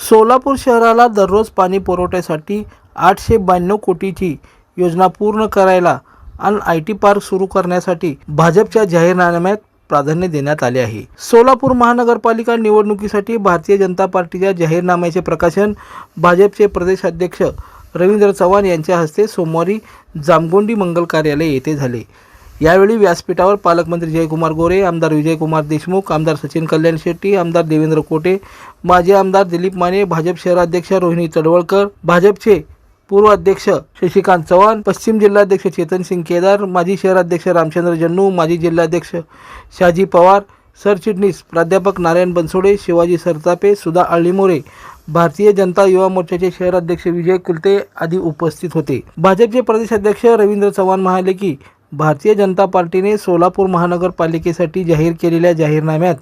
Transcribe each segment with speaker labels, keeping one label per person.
Speaker 1: सोलापूर शहराला दररोज पाणी पुरवठ्यासाठी 892 कोटीची योजना पूर्ण करायला आणि IT पार्क सुरू करण्यासाठी भाजपच्या जाहीरनाम्यात प्राधान्य देण्यात आले आहे। सोलापूर महानगरपालिका निवडणुकीसाठी भारतीय जनता पार्टीच्या जाहीरनाम्याचे प्रकाशन भाजपचे प्रदेशाध्यक्ष रवींद्र चव्हाण यांच्या हस्ते सोमवारी जामगोंडी मंगल कार्यालय येथे झाले। यावेळी व्यासपीठावर पालकमंत्री जयकुमार गोरे, आमदार विजयकुमार देशमुख, आमदार सचिन कल्याण शेट्टी, आमदार देवेंद्र कोटे, माजी आमदार दिलीप माने, भाजप शहराध्यक्ष रोहिणी तडवळकर, भाजपचे पूर्व अध्यक्ष शशिकांत चव्हाण, पश्चिम जिल्हाध्यक्ष चेतन सिंग केदार, माजी शहराध्यक्ष रामचंद्र जन्नू, माजी जिल्हाध्यक्ष शाजी पवार, सरचिटणीस प्राध्यापक नारायण बनसोडे, शिवाजी सरतापे, सुधा अळीमोरे, भारतीय जनता युवा मोर्चाचे शहराध्यक्ष विजय कुलते आदी उपस्थित होते। भाजपचे प्रदेशाध्यक्ष रवींद्र चव्हाण म्हणाले की भारतीय जनता पार्टीने सोलापूर महानगरपालिकेसाठी जाहीर केलेल्या जाहीरनाम्यात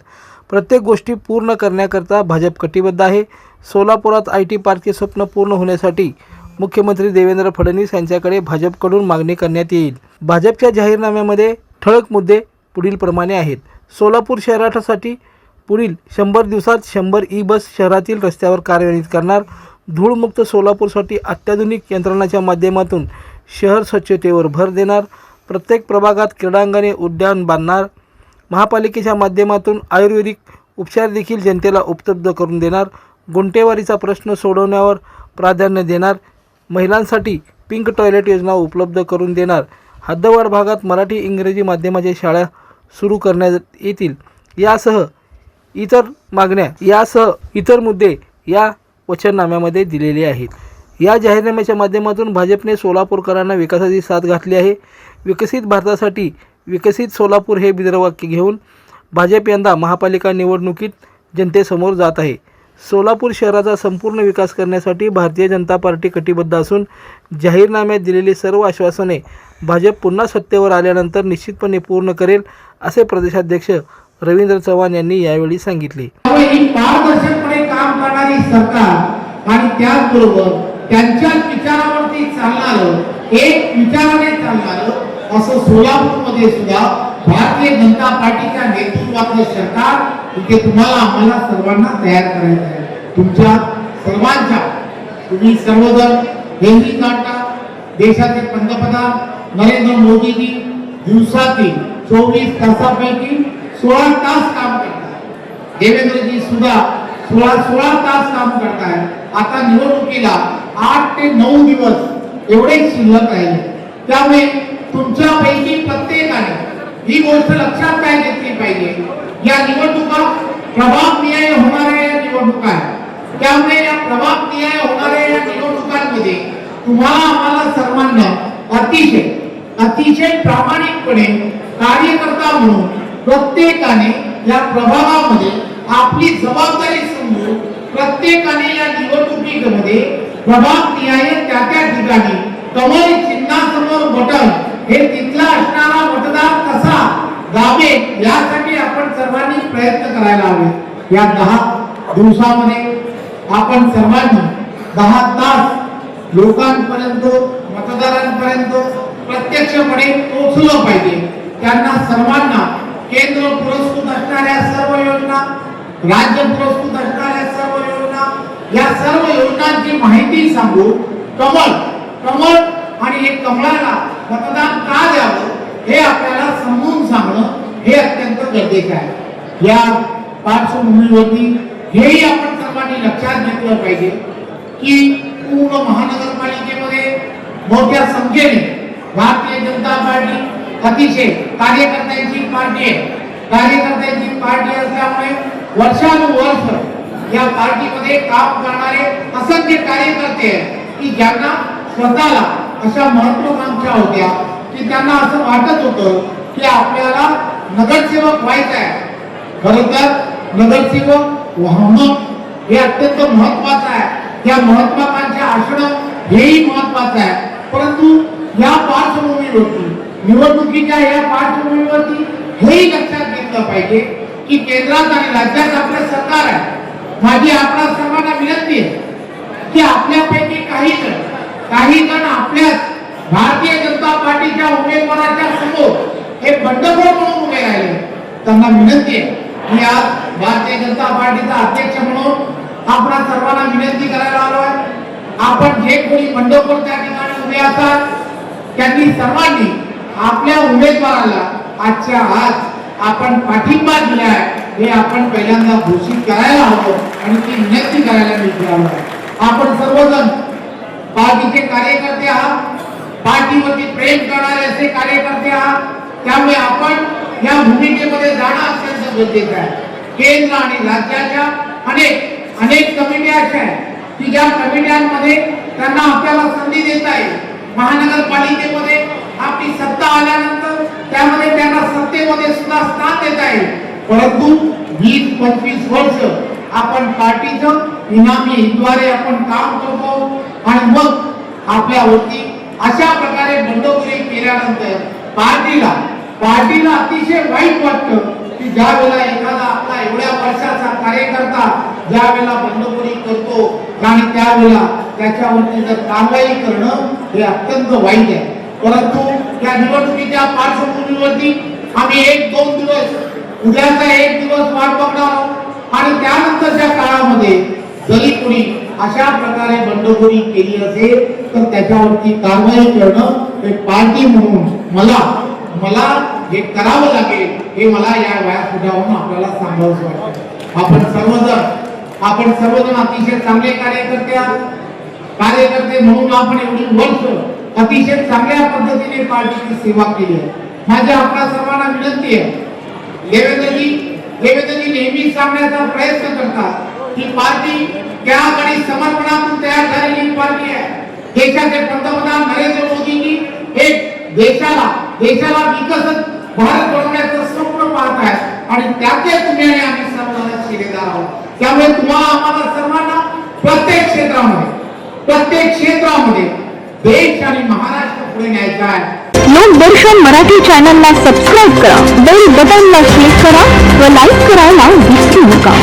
Speaker 1: प्रत्येक गोष्टी पूर्ण करण्याकरता भाजप कटिबद्ध आहे। सोलापुरात IT पार्कचे स्वप्न पूर्ण होण्यासाठी मुख्यमंत्री देवेंद्र फडणवीस यांच्याकडे भाजपकडून मागणी करण्यात येईल। भाजपच्या जाहीरनाम्यामध्ये ठळक मुद्दे पुढील प्रमाणे आहेत। सोलापूर शहरासाठी पुढील 100 दिवसात 100 ई-बस शहरातील रस्त्यावर कार्यान्वित करणार, धूळमुक्त सोलापूरसाठी अत्याधुनिक यंत्रणाच्या माध्यमातून शहर स्वच्छतेवर भर देणार, प्रत्येक प्रभागात क्रीडांगणे उद्यान बांधणार, महापालिकेच्या माध्यमातून आयुर्वेदिक उपचार देखील जनतेला उपलब्ध करून देणार, गुंठेवारीचा प्रश्न सोडवण्यावर प्राधान्य देणार, महिलांसाठी पिंक टॉयलेट योजना उपलब्ध करून देणार, हद्दवाढ भागात मराठी इंग्रजी माध्यमाच्या शाळा सुरू करण्यात येतील, यासह इतर मुद्दे या वचननाम्यामध्ये दिलेले आहेत। या जाहीरनाम्याच्या माध्यमातून भाजपने सोलापूरकरांना विकासाची साथ घातली आहे। विकसित भारतासाठी विकसित सोलापूर हे ब्रीदवाक्य घेऊन भाजप यंदा महापालिका निवडणुकीत जनतेसमोर जात आहे। सोलापूर शहराचा संपूर्ण विकास करण्यासाठी भारतीय जनता पार्टी कटिबद्ध असून जाहीरनाम्यात दिलेली सर्व आश्वासने भाजप पुन्हा सत्तेवर आल्यानंतर निश्चितपणे पूर्ण करेल, असे प्रदेशाध्यक्ष रवींद्र चव्हाण यांनी यावेळी सांगितले।
Speaker 2: पारदर्शकपणे काम करणारी सरकार आणि त्याचबरोबर त्यांच्या विचारावरती चालणारं एक विचाराने चालणारं असं सोलापूरमध्ये सुद्धा भारतीय जनता पार्टीच्या नेतृत्वातलं सरकार इथे तुम्हाला आम्हाला सर्वांना तयार करायचं आहे। तुमच्या सर्वांच्या तुम्ही सर्वजण हेही जाणता, देशाचे पंतप्रधान नरेंद्र मोदीजी दिवसातील 24 तासापैकी 16 तास काम करतात। देवेंद्रजी सुद्धा 16 तास काम करतायत। आता निवडणुकीला 8 ते 9 दिवस एवढे शिल्लक आहे। त्यामुळे तुमच्यापैकी प्रत्येकाने ही गोष्ट लक्षात काय घेतली पाहिजे, या निवडणुका प्रभागनिहाय होणाऱ्या या निवडणुका आहेत। त्यामुळे या प्रभागनिहाय होणाऱ्या या निवडणुकांमध्ये तुम्हाला आम्हाला सर्वांना अतिशय प्रामाणिकपणे कार्यकर्ता म्हणून प्रत्येकाने या प्रभागामध्ये आपली जबाबदारी समजून प्रत्येकाने या निवडणुकीमध्ये प्रभागनिहाय त्या ठिकाणी कमळ चिन्हासमोर बटन हे तिथला असणारा मतदार कसा गावेल यासाठी आपण सर्वांनी प्रयत्न करायला हवे। या 10 दिवसामध्ये आपण सर्वांनी 10 तास लोकांपर्यंत मतदारांपर्यंत प्रत्यक्षपणे पोहोचलं पाहिजे। त्यांना सर्वांना केंद्र पुरस्कृत असणाऱ्या सर्व योजना, राज्य पुरस्कृत असणाऱ्या सर्व योजना, या सर्व योजनांची माहिती सांगून कमळ आणि एक कमळाला मतदान का द्यावं हे आपल्याला समजून सांगणं हे अत्यंत गरजेचं आहे। या पार्श्वभूमीवरती हेही आपण सर्वांनी लक्षात घेतलं पाहिजे की पूर्ण महानगरपालिकेमध्ये मोठ्या संख्येने भारतीय जनता पार्टी अतिशय कार्यकर्त्यांची पार्टी असल्यामुळे वर्षानुवर्ष या पार्टीमध्ये काम करणारे असंख्य कार्यकर्ते आहेत की ज्यांना स्वतःला अशा महत्त्वाकांक्षा होत्या की त्यांना असं वाटत होतं की आपल्याला नगरसेवक व्हायचं आहे। खरं तर नगरसेवक होणं हे अत्यंत महत्त्वाचं आहे, त्या महत्त्वाकांक्षा असणं हेही महत्त्वाचं आहे। परंतु या पार्श्वभूमीवरती निवडणुकीच्या या पार्श्वभूमीवरती हेही लक्षात घेतलं पाहिजे की केंद्रात आणि राज्यात आपलं सरकार आहे। माझी आपल्या सर्वांना विनंती आहे की आपल्यापैकी काही जण आपल्या भारतीय जनता पार्टीच्या उमेदवाराच्या समोर हे बंडखोर म्हणून उभे राहिले। त्यांना विनंती आहे की आज भारतीय जनता पार्टीचा अध्यक्ष म्हणून आपणा सर्वांना विनंती करायला आलो आहे, आपण जे कोणी बंडखोर त्या ठिकाणी उभे असतात त्यांनी सर्वांनी आपल्या उमेदवाराला आजच्या आज आपण पाठिंबा दिलाय हे आपण पहिल्यांदा घोषित करायला हवं आणि ती विनंती करायला मी इच्छितो. आपण सर्वजण पार्टीचे कार्यकर्ते आहात, पार्टीवरती प्रेम करणारे असे कार्यकर्ते आहात, त्यामुळे आपण या भूमिकेमध्ये जाणं अत्यंत गरजेचं आहे. केंद्र आणि राज्याच्या अनेक कमिट्या अशा आहेत की ज्या कमिट्यांमध्ये त्यांना आपल्याला संधी देता येईल. महानगरपालिकेमध्ये आपली सत्ता आल्यानंतर त्यामध्ये त्यांना सत्तेमध्ये सुद्धा स्थान देता येईल. परंतु 20-25 वर्ष आपण पार्टीचं इनामीद्वारे आपण काम करतो आणि मग आपल्यावरती अशा प्रकारे बंडखोरी केल्यानंतर पार्टीला अतिशय वाईट वाटतं की ज्या वेळेला एखादा आपला एवढ्या वर्षाचा कार्यकर्ता ज्या वेळेला बंडखोरी करतो आणि त्यावेळेला त्याच्यावरती जर कारवाई करणं हे अत्यंत वाईट आहे. परंतु या निवडणुकीच्या पार्श्वभूमीवरती आम्ही 1-2 दिवस उद्याचा 1 दिवस वाट बघणार आहोत आणि त्यानंतरच्या काळामध्ये जरी कोणी अशा प्रकारे बंडखोरी केली असेल तर त्याच्यावरती कारवाई करणं हे पार्टी म्हणून मला हे करावं लागेल हे मला या व्यासपीठावरून आपल्याला सांगावंच वाटतं. आपण सर्वजण अतिशय चांगले कार्यकर्ते म्हणून आपण एवढी वर्ष अतिशय चांगल्या पद्धतीने पार्टीची सेवा केली आहे. माझी आपल्या सर्वांना विनंती आहे, देवेंद्रजी नेहमी सांगण्याचा प्रयत्न करतात की पार्टी त्याकडे समर्पणातून तयार झालेली पार्टी आहे. देशाचे पंतप्रधान नरेंद्र मोदींनी एक देशाला विकसित भारत बनवण्याचं स्वप्न पाहत आहेत आणि त्याचे तुम्ही आणि आम्ही सर्वांना शिलेदार आहोत. त्यामुळे तुम्हाला आम्हाला सर्वांना प्रत्येक क्षेत्रामध्ये देश आणि महाराष्ट्र पुढे न्यायचा आहे.
Speaker 3: लोकदर्शन मराठी चॅनलला सबस्क्राईब करा, बेल बटनला क्लिक करा व लाईक करायला विसरू नका.